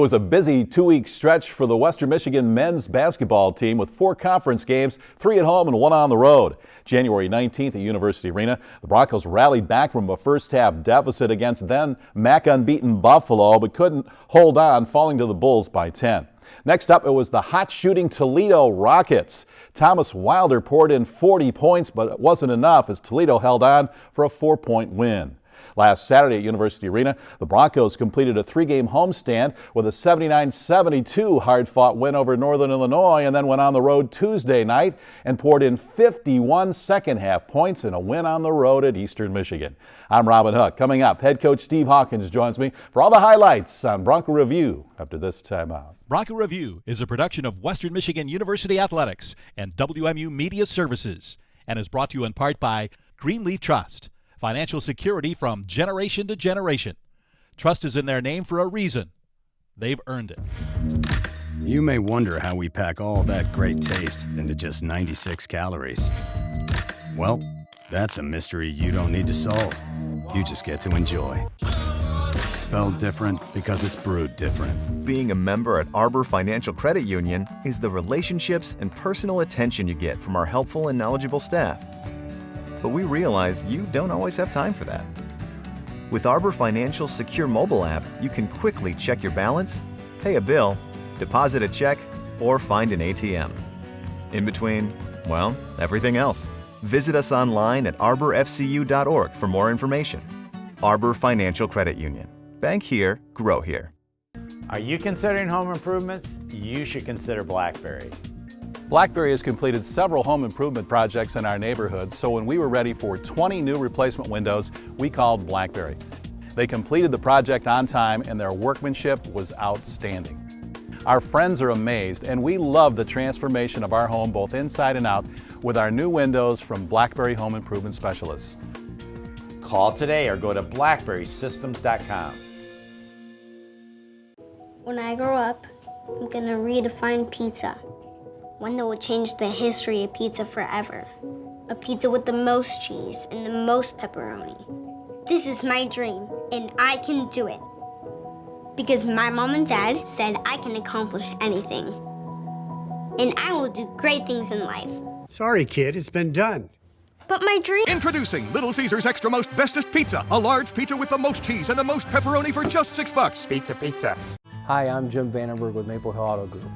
was a busy two-week stretch for the Western Michigan men's basketball team with 4 conference games, 3 at home and 1 on the road. January 19th at University Arena, the Broncos rallied back from a first-half deficit against then MAC unbeaten Buffalo, but couldn't hold on, falling to the Bulls by 10. Next up, it was the hot-shooting Toledo Rockets. Thomas Wilder poured in 40 points, but it wasn't enough as Toledo held on for a 4-point win. Last Saturday at University Arena, the Broncos completed a 3-game homestand with a 79-72 hard-fought win over Northern Illinois, and then went on the road Tuesday night and poured in 51 second-half points in a win on the road at Eastern Michigan. I'm Robin Hook. Coming up, head coach Steve Hawkins joins me for all the highlights on Bronco Review after this timeout. Bronco Review is a production of Western Michigan University Athletics and WMU Media Services and is brought to you in part by Greenleaf Trust. Financial security from generation to generation. Trust is in their name for a reason. They've earned it. You may wonder how we pack all that great taste into just 96 calories. Well, that's a mystery you don't need to solve. You just get to enjoy. Spelled different because it's brewed different. Being a member at Arbor Financial Credit Union is the relationships and personal attention you get from our helpful and knowledgeable staff. But we realize you don't always have time for that. With Arbor Financial's secure mobile app, you can quickly check your balance, pay a bill, deposit a check, or find an ATM. In between, well, everything else. Visit us online at arborfcu.org for more information. Arbor Financial Credit Union. Bank here, grow here. Are you considering home improvements? You should consider Blackberry. Blackberry has completed several home improvement projects in our neighborhood, so when we were ready for 20 new replacement windows, we called Blackberry. They completed the project on time and their workmanship was outstanding. Our friends are amazed and we love the transformation of our home both inside and out with our new windows from Blackberry Home Improvement Specialists. Call today or go to blackberrysystems.com. When I grow up, I'm gonna redefine pizza. One that will change the history of pizza forever. A pizza with the most cheese and the most pepperoni. This is my dream, and I can do it. Because my mom and dad said I can accomplish anything. And I will do great things in life. Sorry, kid, it's been done. But my dream... Introducing Little Caesars Extra Most Bestest Pizza. A large pizza with the most cheese and the most pepperoni for just $6. Pizza, pizza. Hi, I'm Jim Vandenberg with Maple Hill Auto Group.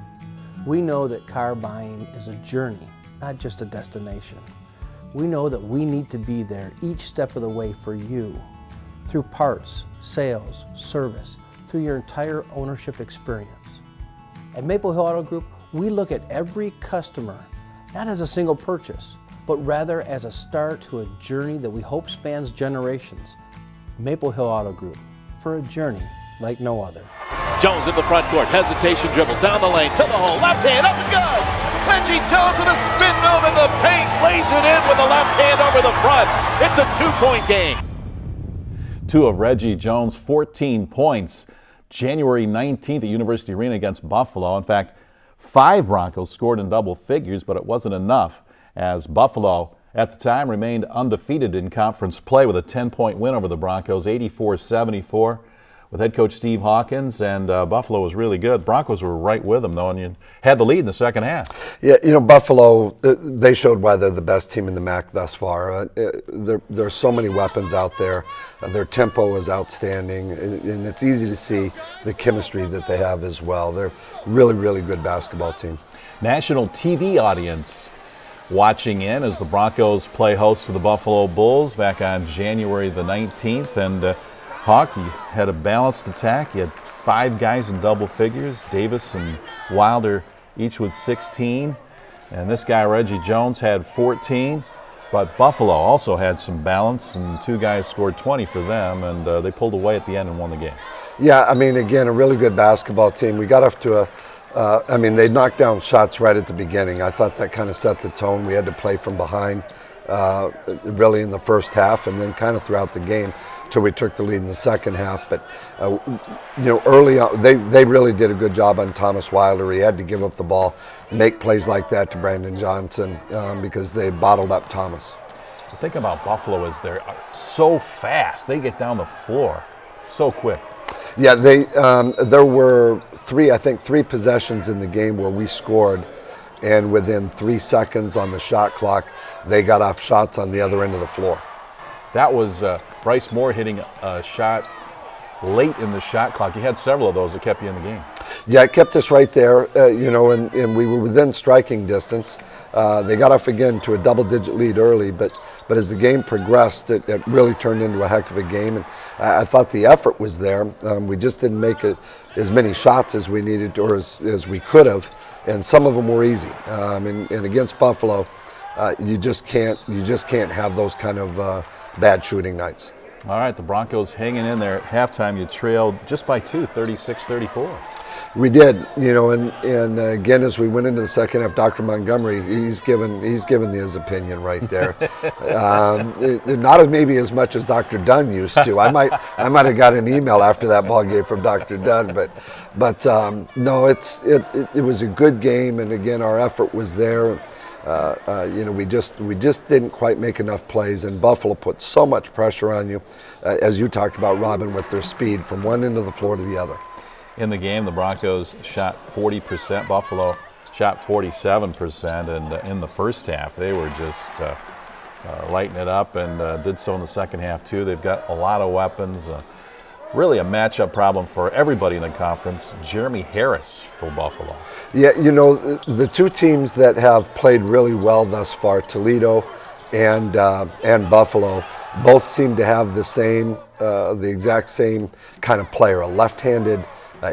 We know that car buying is a journey, not just a destination. We know that we need to be there each step of the way for you, through parts, sales, service, through your entire ownership experience. At Maple Hill Auto Group, we look at every customer, not as a single purchase, but rather as a start to a journey that we hope spans generations. Maple Hill Auto Group, for a journey like no other. Jones in the front court, hesitation dribble, down the lane, to the hole, left hand, up and good! Reggie Jones with a spin move in the paint, lays it in with the left hand over the front. It's a 2-point game. 2 of Reggie Jones' 14 points. January 19th at University Arena against Buffalo. In fact, 5 Broncos scored in double figures, but it wasn't enough as Buffalo at the time remained undefeated in conference play with a 10-point win over the Broncos, 84-74. With head coach Steve Hawkins, and Buffalo was really good. Broncos were right with them, though, and you had the lead in the second half. Yeah, you know, Buffalo, they showed why they're the best team in the MAC thus far. There's so many weapons out there. Their tempo is outstanding, and it's easy to see the chemistry that they have as well. They're really, really good basketball team. National TV audience watching in as the Broncos play host to the Buffalo Bulls back on January the 19th, and Hawk, you had a balanced attack. You had 5 guys in double figures, Davis and Wilder each with 16. And this guy, Reggie Jones, had 14. But Buffalo also had some balance, and 2 guys scored 20 for them, and they pulled away at the end and won the game. Yeah, I mean, again, a really good basketball team. We got off to they knocked down shots right at the beginning. I thought that kind of set the tone. We had to play from behind really in the first half and then kind of throughout the game until we took the lead in the second half. But, early on, they really did a good job on Thomas Wilder. He had to give up the ball, make plays like that to Brandon Johnson because they bottled up Thomas. The thing about Buffalo is they're so fast. They get down the floor so quick. Yeah, there were three possessions in the game where we scored, and within 3 seconds on the shot clock, they got off shots on the other end of the floor. That was Bryce Moore hitting a shot late in the shot clock. You had several of those that kept you in the game. Yeah, it kept us right there, and we were within striking distance. They got off again to a double-digit lead early, but as the game progressed, it really turned into a heck of a game. And I thought the effort was there. We just didn't make as many shots as we needed or as we could have, and some of them were easy. And against Buffalo, you just can't have those kind of bad shooting nights. All right, the Broncos hanging in there at halftime. You trailed just by 2, 36-34. We did, and again, as we went into the second half, Dr. Montgomery, he's given his opinion right there. Not maybe as much as Dr. Dunn used to. I might have got an email after that ball game from Dr. Dunn, but no, it was a good game, and again, our effort was there. We just didn't quite make enough plays, and Buffalo put so much pressure on you, as you talked about, Robin, with their speed from one end of the floor to the other. In the game, the Broncos shot 40%. Buffalo shot 47%, and in the first half, they were just lighting it up, and did so in the second half too. They've got a lot of weapons. Really a matchup problem for everybody in the conference. Jeremy Harris for Buffalo. Yeah, the two teams that have played really well thus far, Toledo and Buffalo, both seem to have the exact same kind of player, a left-handed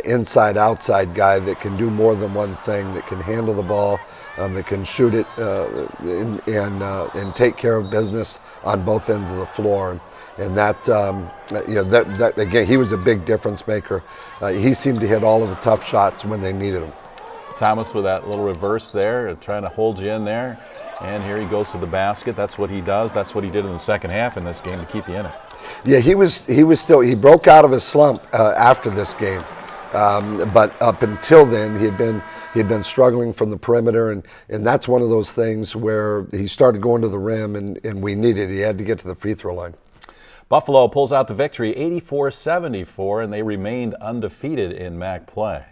inside-outside guy that can do more than one thing, that can handle the ball, that can shoot it and take care of business on both ends of the floor. And that again, he was a big difference maker. He seemed to hit all of the tough shots when they needed him. Thomas with that little reverse there, trying to hold you in there. And here he goes to the basket. That's what he does. That's what he did in the second half in this game to keep you in it. Yeah, he broke out of his slump after this game. But up until then, he had been struggling from the perimeter, and that's one of those things where he started going to the rim, and we needed it. He had to get to the free throw line. Buffalo pulls out the victory 84-74, and they remained undefeated in MAC play.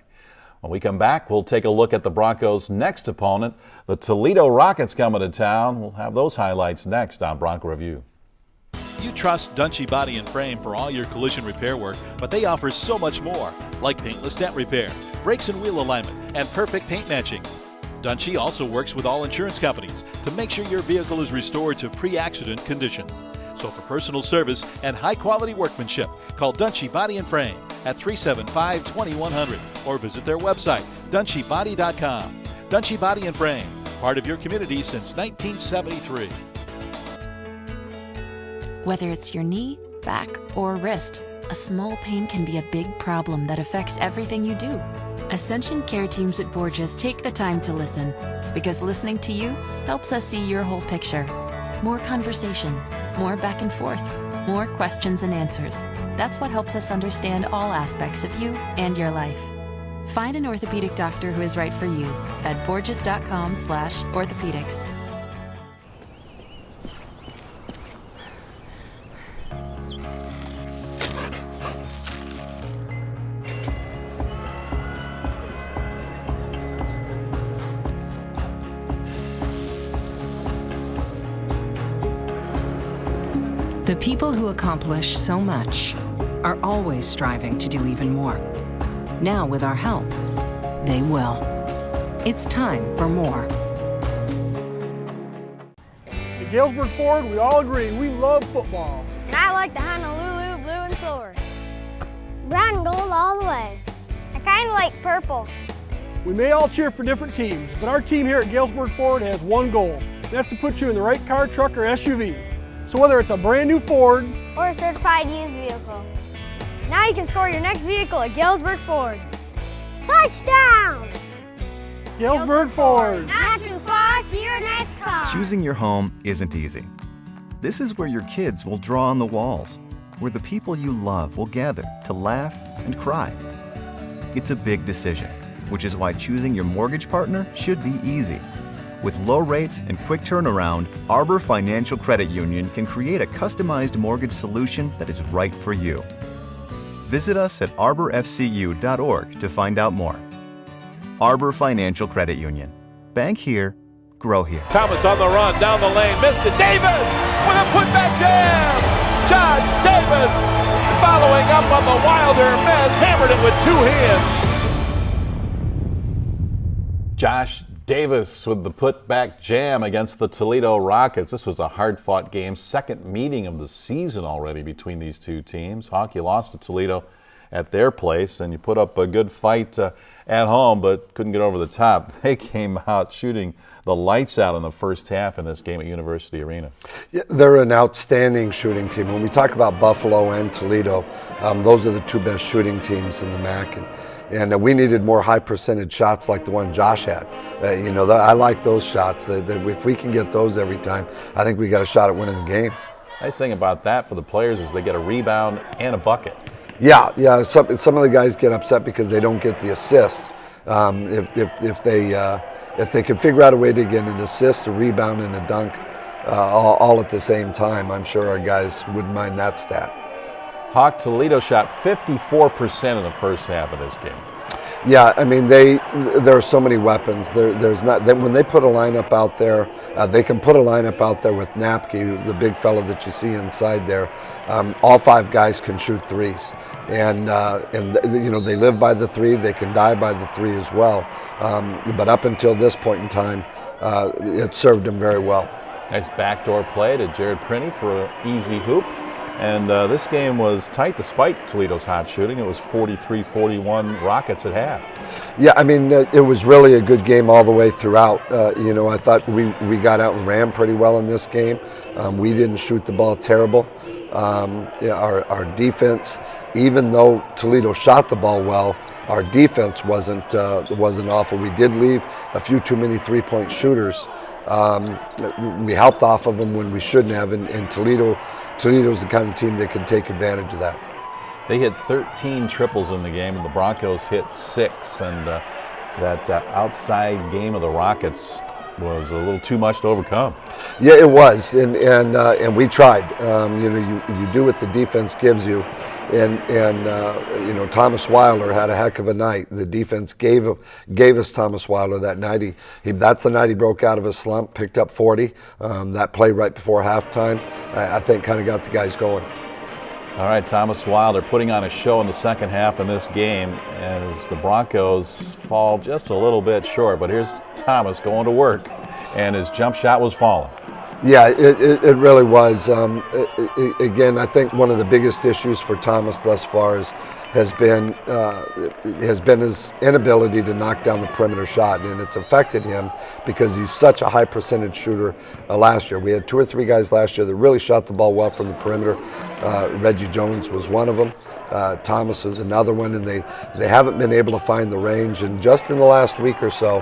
When we come back, we'll take a look at the Broncos' next opponent, the Toledo Rockets, coming to town. We'll have those highlights next on Bronco Review. You trust Dunshee Body and Frame for all your collision repair work, but they offer so much more, like paintless dent repair, brakes and wheel alignment, and perfect paint matching. Dunshee also works with all insurance companies to make sure your vehicle is restored to pre-accident condition. So for personal service and high-quality workmanship, call Dunshee Body and Frame at 375-2100 or visit their website, dunsheebody.com. Dunshee Body and Frame, part of your community since 1973. Whether it's your knee, back, or wrist, a small pain can be a big problem that affects everything you do. Ascension Care Teams at Borges take the time to listen, because listening to you helps us see your whole picture. More conversation, more back and forth, more questions and answers. That's what helps us understand all aspects of you and your life. Find an orthopedic doctor who is right for you at borges.com/orthopedics. The people who accomplish so much are always striving to do even more. Now, with our help, they will. It's time for more. At Galesburg Ford, we all agree we love football. And I like the Honolulu blue and silver. Brown and gold all the way. I kind of like purple. We may all cheer for different teams, but our team here at Galesburg Ford has one goal. That's to put you in the right car, truck, or SUV. So whether it's a brand new Ford or a certified used vehicle, now you can score your next vehicle at Galesburg Ford. Touchdown! Galesburg Ford. Not too far for your next car. Choosing your home isn't easy. This is where your kids will draw on the walls, where the people you love will gather to laugh and cry. It's a big decision, which is why choosing your mortgage partner should be easy. With low rates and quick turnaround, Arbor Financial Credit Union can create a customized mortgage solution that is right for you. Visit us at arborfcu.org to find out more. Arbor Financial Credit Union. Bank here, grow here. Thomas on the run, down the lane, missed it. Davis with a putback jam! Josh Davis following up on the Wilder miss, hammered it with two hands. Josh Davis with the putback jam against the Toledo Rockets. This was a hard-fought game, second meeting of the season already between these two teams. Hawk, you lost to Toledo at their place, and you put up a good fight at home, but couldn't get over the top. They came out shooting the lights out in the first half in this game at University Arena. Yeah, they're an outstanding shooting team. When we talk about Buffalo and Toledo, those are the two best shooting teams in the MAC. And we needed more high percentage shots like the one Josh had. I like those shots. If we can get those every time, I think we got a shot at winning the game. Nice thing about that for the players is they get a rebound and a bucket. Yeah. Some of the guys get upset because they don't get the assists. If they can figure out a way to get an assist, a rebound, and a dunk all at the same time, I'm sure our guys wouldn't mind that stat. Hawk, Toledo shot 54% in the first half of this game. Yeah, I mean, there are so many weapons. There's not when they put a lineup out there, they can put a lineup out there with Napke, the big fellow that you see inside there. All five guys can shoot threes, and they live by the three. They can die by the three as well. But up until this point in time, it served them very well. Nice backdoor play to Jared Prinny for an easy hoop. And this game was tight despite Toledo's hot shooting. It was 43-41 Rockets at half. Yeah, I mean, it was really a good game all the way throughout. I thought we got out and ran pretty well in this game. We didn't shoot the ball terrible. Our defense, even though Toledo shot the ball well, our defense wasn't awful. We did leave a few too many three-point shooters. We helped off of them when we shouldn't have, and Toledo's the kind of team that can take advantage of that. They hit 13 triples in the game, and the Broncos hit 6. And that outside game of the Rockets was a little too much to overcome. Yeah, it was, and we tried. You do what the defense gives you, and Thomas Wilder had a heck of a night. The defense gave us Thomas Wilder that night. That's the night he broke out of his slump, picked up 40. That play right before halftime, I think, kind of got the guys going. All right, Thomas Wilder putting on a show in the second half in this game as the Broncos fall just a little bit short. But here's Thomas going to work, and his jump shot was falling. Yeah, it really was. Again, I think one of the biggest issues for Thomas thus far has been his inability to knock down the perimeter shot, and it's affected him because he's such a high percentage shooter. Last year, we had 2 or 3 guys last year that really shot the ball well from the perimeter. Reggie Jones was one of them. Thomas was another one, and they haven't been able to find the range. And just in the last week or so,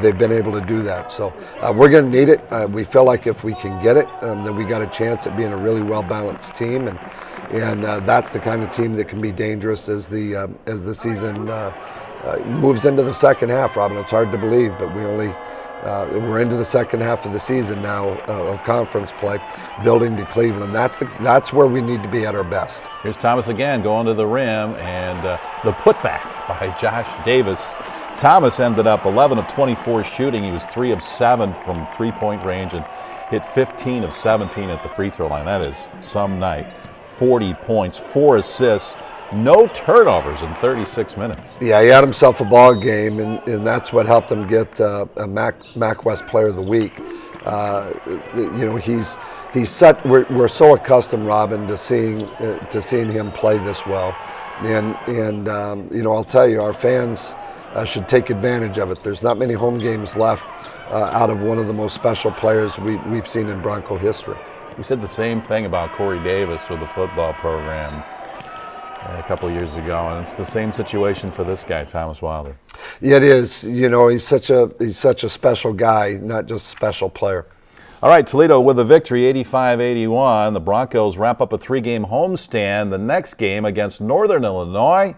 they've been able to do that. So we're going to need it. We feel like if we can get it, then we got a chance at being a really well-balanced team. And that's the kind of team that can be dangerous as the season moves into the second half, Robin. It's hard to believe, but we're into the second half of the season now of conference play, building to Cleveland. That's where we need to be at our best. Here's Thomas again going to the rim, and the putback by Josh Davis. Thomas ended up 11 of 24 shooting. He was 3 of 7 from three-point range and hit 15 of 17 at the free throw line. That is some night. 40 points, 4 assists, no turnovers in 36 minutes. Yeah, he had himself a ball game, and that's what helped him get a MAC West Player of the Week. We're so accustomed, Robin, to seeing him play this well, and I'll tell you, our fans should take advantage of it. There's not many home games left out of one of the most special players we've seen in Bronco history. We said the same thing about Corey Davis with the football program a couple of years ago, and it's the same situation for this guy, Thomas Wilder. Yeah, it is. He's such a special guy, not just a special player. All right, Toledo with a victory, 85-81. The Broncos wrap up a 3-game homestand. The next game against Northern Illinois.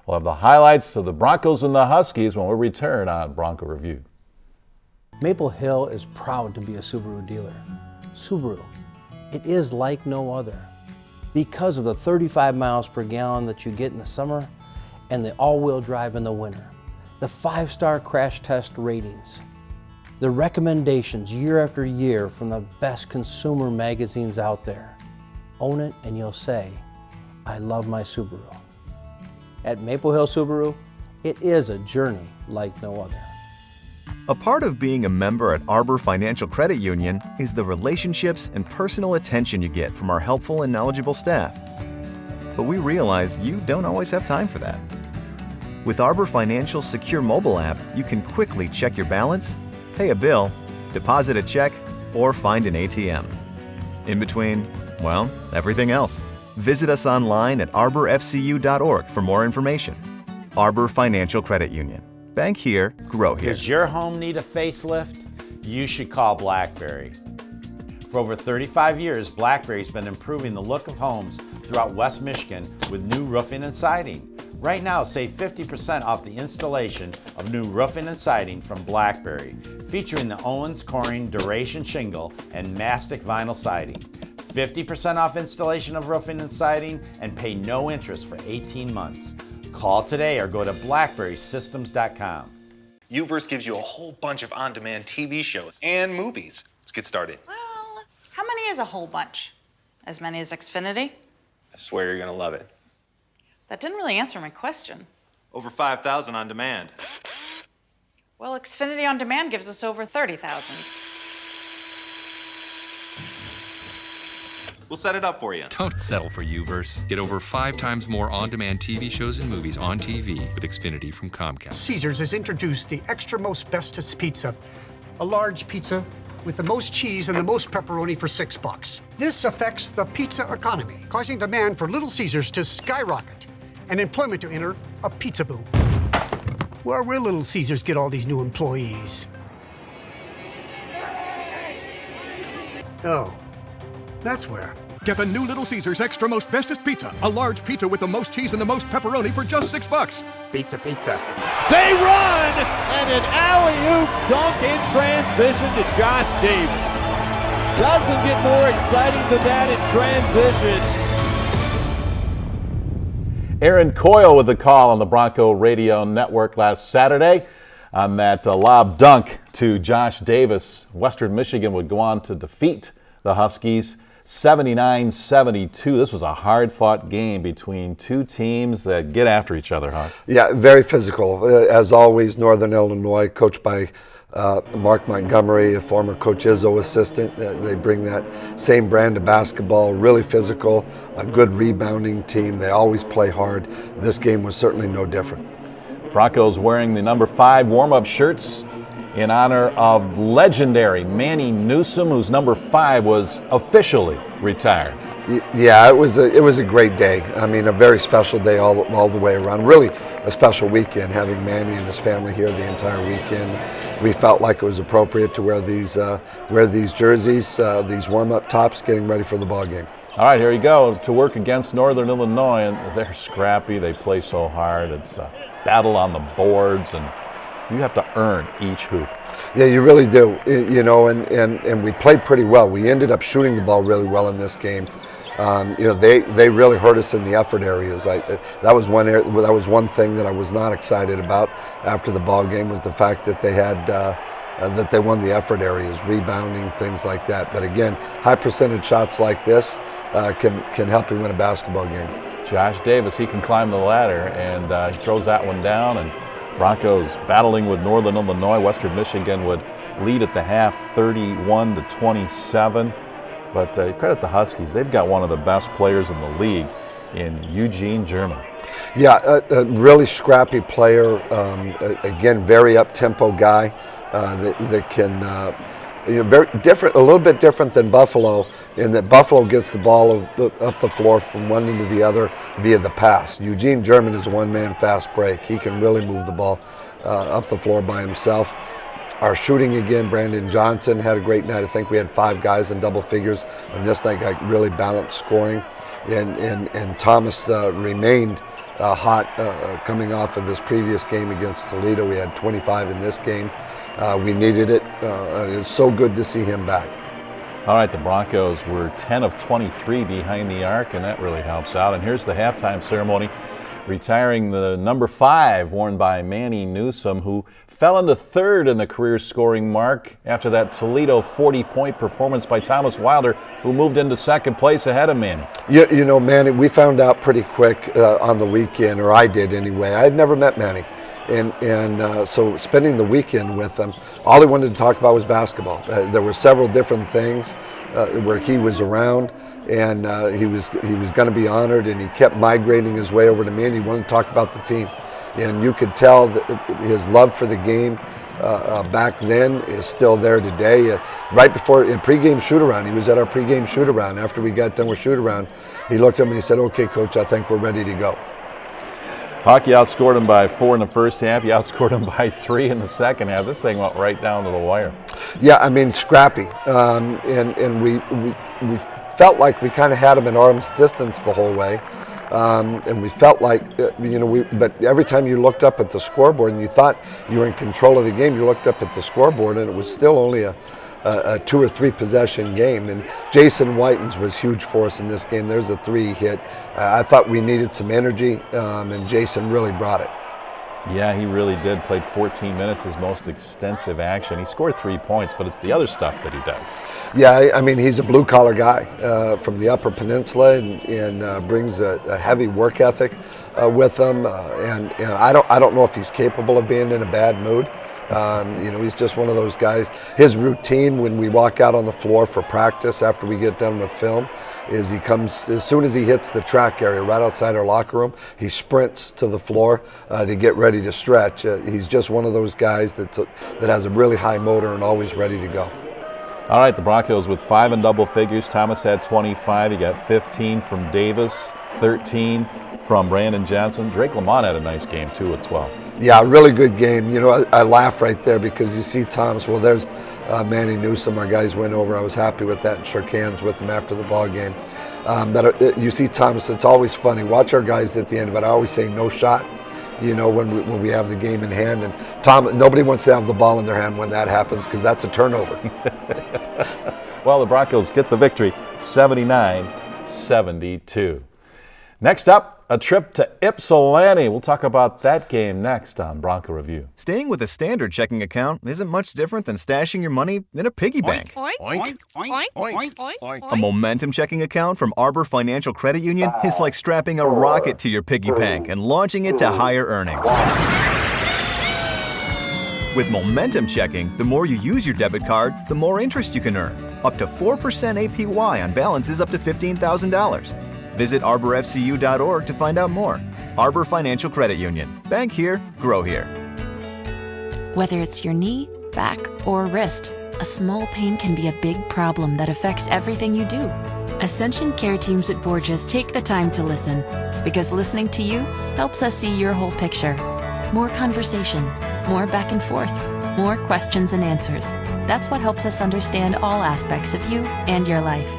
We'll have the highlights of the Broncos and the Huskies when we return on Bronco Review. Maple Hill is proud to be a Subaru dealer. Subaru, it is like no other. because of the 35 miles per gallon that you get in the summer and the all-wheel drive in the winter. The 5-star crash test ratings. The recommendations year after year from the best consumer magazines out there. Own it and you'll say, I love my Subaru. At Maple Hill Subaru, it is a journey like no other. A part of being a member at Arbor Financial Credit Union is the relationships and personal attention you get from our helpful and knowledgeable staff. But we realize you don't always have time for that. With Arbor Financial's secure mobile app, you can quickly check your balance, pay a bill, deposit a check, or find an ATM. In between, well, everything else. Visit us online at arborfcu.org for more information. Arbor Financial Credit Union. Bank here, grow here. Does your home need a facelift? You should call BlackBerry. For over 35 years, BlackBerry's been improving the look of homes throughout West Michigan with new roofing and siding. Right now, save 50% off the installation of new roofing and siding from BlackBerry, featuring the Owens Corning Duration Shingle and Mastic Vinyl Siding. 50% off installation of roofing and siding and pay no interest for 18 months. Call today or go to blackberrysystems.com. Uverse gives you a whole bunch of on-demand TV shows and movies. Let's get started. Well, how many is a whole bunch? As many as Xfinity? I swear you're gonna love it. That didn't really answer my question. Over 5,000 on demand. Well, Xfinity On Demand gives us over 30,000. We'll set it up for you. Don't settle for Uverse. Get over 5 times more on-demand TV shows and movies on TV with Xfinity from Comcast. Caesars has introduced the extra most bestest pizza. A large pizza with the most cheese and the most pepperoni for $6. This affects the pizza economy, causing demand for Little Caesars to skyrocket and employment to enter a pizza boom. Where will Little Caesars get all these new employees? Oh, that's where. Get the new Little Caesars Extra Most Bestest Pizza. A large pizza with the most cheese and the most pepperoni for just $6. Pizza. They run! And an alley-oop dunk in transition to Josh Davis. Doesn't get more exciting than that in transition. Aaron Coyle with the call on the Bronco Radio Network last Saturday on that lob dunk to Josh Davis. Western Michigan would go on to defeat the Huskies 79-72. This was a hard-fought game between two teams that get after each other, huh? Yeah, very physical. As always, Northern Illinois, coached by Mark Montgomery, a former Coach Izzo assistant. They bring that same brand of basketball, really physical, a good rebounding team. They always play hard. This game was certainly no different. Broncos wearing the number 5 warm-up shirts in honor of legendary Manny Newsom, whose number 5 was officially retired. Yeah, it was a great day. I mean, a very special day all the way around. Really a special weekend, having Manny and his family here the entire weekend. We felt like it was appropriate to wear these jerseys, these warm-up tops, getting ready for the ball game. All right, here you go to work against Northern Illinois, and they're scrappy. They play so hard. It's a battle on the boards, and you have to earn each hoop. Yeah, you really do. You know, and we played pretty well. We ended up shooting the ball really well in this game. You know, they really hurt us in the effort areas. That was one thing that I was not excited about after the ball game, was the fact that they had that they won the effort areas, rebounding, things like that. But again, high percentage shots like this can help you win a basketball game. Josh Davis, he can climb the ladder, and he throws that one down. And Broncos battling with Northern Illinois. Western Michigan would lead at the half 31-27. But credit the Huskies. They've got one of the best players in the league in Eugene German. Yeah, a really scrappy player. Again, very up-tempo guy that can, very different, a little bit different than Buffalo, in that Buffalo gets the ball up the floor from one end to the other via the pass. Eugene German is a one-man fast break. He can really move the ball up the floor by himself. Our shooting again, Brandon Johnson had a great night. I think we had 5 guys in double figures, and this night got really balanced scoring. And Thomas remained hot coming off of his previous game against Toledo. We had 25 in this game. We needed it. It's so good to see him back. All right, the Broncos were 10 of 23 behind the arc, and that really helps out. And here's the halftime ceremony, retiring the number 5 worn by Manny Newsome, who fell into 3rd in the career scoring mark after that Toledo 40-point performance by Thomas Wilder, who moved into 2nd place ahead of Manny. You know, Manny, we found out pretty quick on the weekend, or I did anyway. I had never met Manny. And so spending the weekend with him, all he wanted to talk about was basketball. There were several different things where he was around, and he was going to be honored, and he kept migrating his way over to me, and he wanted to talk about the team. And you could tell that his love for the game back then is still there today. Right before a pregame shoot-around, he was at our pregame shoot-around. After we got done with shoot-around, he looked at me and he said, "Okay, Coach, I think we're ready to go." Hockey outscored him by 4 in the first half. He outscored him by 3 in the second half. This thing went right down to the wire. Yeah, I mean, scrappy. And we felt like we kind of had him at arm's distance the whole way. And we felt like, but every time you looked up at the scoreboard and you thought you were in control of the game, you looked up at the scoreboard and it was still only a 2 or 3 possession game. And Jason Whitens was huge for us in this game. There's a 3 hit. I thought we needed some energy, and Jason really brought it. Yeah, he really did. Played 14 minutes, his most extensive action. He scored 3 points, but it's the other stuff that he does. Yeah, I mean, he's a blue-collar guy from the Upper Peninsula, and brings a heavy work ethic with him. And I don't know if he's capable of being in a bad mood. He's just one of those guys. His routine when we walk out on the floor for practice after we get done with film is he comes, as soon as he hits the track area right outside our locker room, he sprints to the floor to get ready to stretch. He's just one of those guys that has a really high motor and always ready to go. All right, the Broncos with 5 in double figures. Thomas had 25. He got 15 from Davis, 13 from Brandon Johnson. Drake Lamont had a nice game, too, with 12. Yeah, a really good game. You know, I laugh right there because you see Thomas. Well, there's Manny Newsome. Our guys went over. I was happy with that and shook hands with him after the ball game. But you see Thomas. It's always funny. Watch our guys at the end of it. I always say no shot. You know, when we have the game in hand, and nobody wants to have the ball in their hand when that happens because that's a turnover. Well, the Broncos get the victory, 79-72. Next up, a trip to Ypsilanti. We'll talk about that game next on Bronco Review. Staying with a standard checking account isn't much different than stashing your money in a piggy bank. A Momentum checking account from Arbor Financial Credit Union is like strapping a rocket to your piggy bank and launching it to higher earnings. With Momentum checking, the more you use your debit card, the more interest you can earn. Up to 4% APY on balances up to $15,000. Visit arborfcu.org to find out more. Arbor Financial Credit Union. Bank here, grow here. Whether it's your knee, back, or wrist, a small pain can be a big problem that affects everything you do. Ascension Care Teams at Borgias take the time to listen, because listening to you helps us see your whole picture. More conversation, more back and forth, more questions and answers. That's what helps us understand all aspects of you and your life.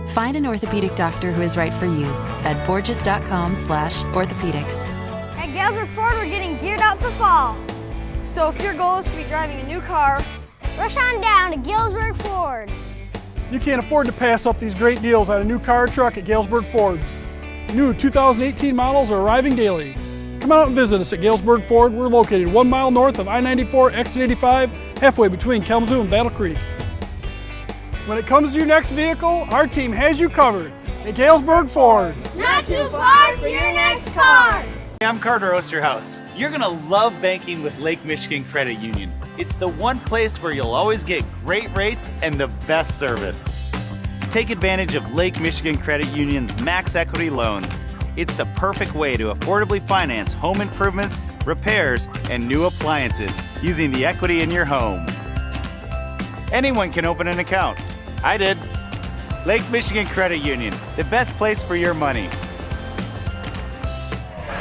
Find an orthopedic doctor who is right for you at borgias.com/orthopedics. At Galesburg Ford, we're getting geared up for fall. So if your goal is to be driving a new car, rush on down to Galesburg Ford. You can't afford to pass up these great deals on a new car or truck at Galesburg Ford. New 2018 models are arriving daily. Come out and visit us at Galesburg Ford. We're located 1 mile north of I-94, exit 85, halfway between Kalamazoo and Battle Creek. When it comes to your next vehicle, our team has you covered at Galesburg Ford. not too far for your next car. I'm Carter Osterhaus. You're gonna love banking with Lake Michigan Credit Union. It's the one place where you'll always get great rates and the best service. Take advantage of Lake Michigan Credit Union's max equity loans. It's the perfect way to affordably finance home improvements, repairs, and new appliances using the equity in your home. Anyone can open an account. I did. Lake Michigan Credit Union, the best place for your money.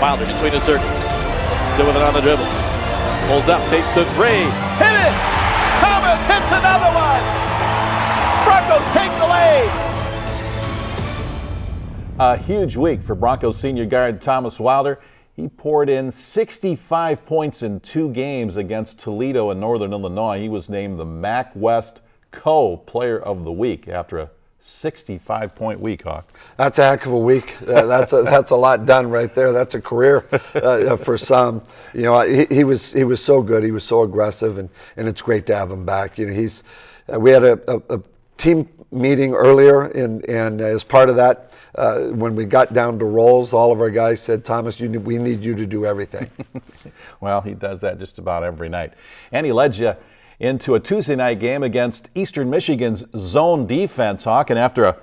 Wilder between the circles. Still with it on the dribble. Pulls up, takes the three. Hit it! Thomas hits another one! Broncos take the lead! A huge week for Broncos senior guard Thomas Wilder. He poured in 65 points in 2 games against Toledo and Northern Illinois. He was named the MAC West co-player of the week after a 65-point week, Hawk. That's a heck of a week. That's a lot done right there. That's a career for some. You know, he was so good. He was so aggressive, and it's great to have him back. You know, we had a team meeting earlier, and as part of that, when we got down to rolls, all of our guys said, "Thomas, we need you to do everything." Well, he does that just about every night, and he led you into a Tuesday night game against Eastern Michigan's zone defense, Hawk. And after a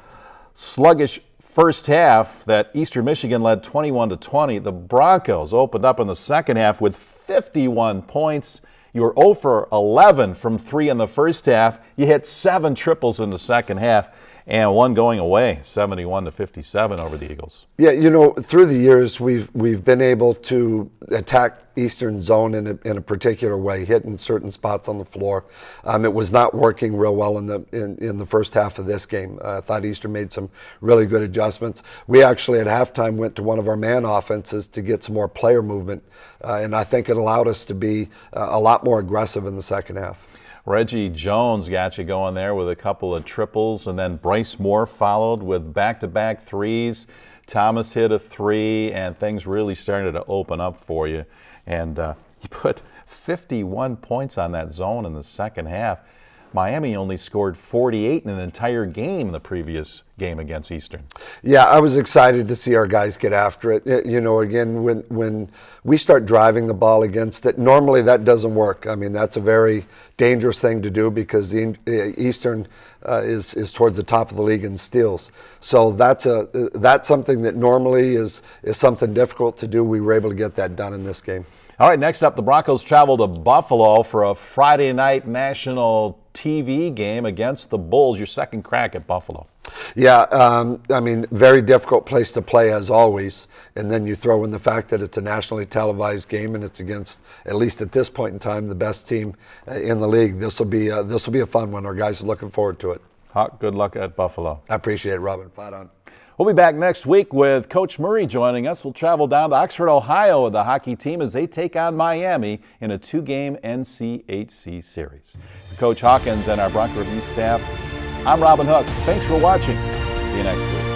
sluggish first half that Eastern Michigan led 21-20, the Broncos opened up in the second half with 51 points. You were 0 for 11 from 3 in the first half. You hit 7 triples in the second half, and one going away, 71-57 over the Eagles. Yeah, you know, through the years, we've been able to attack Eastern zone in a particular way, hitting certain spots on the floor. It was not working real well in the first half of this game. I thought Eastern made some really good adjustments. We actually at halftime went to one of our man offenses to get some more player movement, and I think it allowed us to be a lot more aggressive in the second half. Reggie Jones got you going there with a couple of triples, and then Bryce Moore followed with back-to-back threes. Thomas hit a 3, and things really started to open up for you. And you put 51 points on that zone in the second half. Miami only scored 48 in an entire game in the previous game against Eastern. Yeah, I was excited to see our guys get after it. You know, again, when we start driving the ball against it, normally that doesn't work. I mean, that's a very dangerous thing to do because the Eastern is towards the top of the league in steals. So that's something that normally is something difficult to do. We were able to get that done in this game. All right, next up, the Broncos travel to Buffalo for a Friday night national TV game against the Bulls. Your second crack at Buffalo. Yeah, I mean, very difficult place to play as always. And then you throw in the fact that it's a nationally televised game and it's against, at least at this point in time, the best team in the league. This will be a fun one. Our guys are looking forward to it. Hawk, good luck at Buffalo. I appreciate it, Robin. Fight on. We'll be back next week with Coach Murray joining us. We'll travel down to Oxford, Ohio with the hockey team as they take on Miami in a 2-game NCHC series. For Coach Hawkins and our Bronco Review staff, I'm Robin Hook. Thanks for watching. See you next week.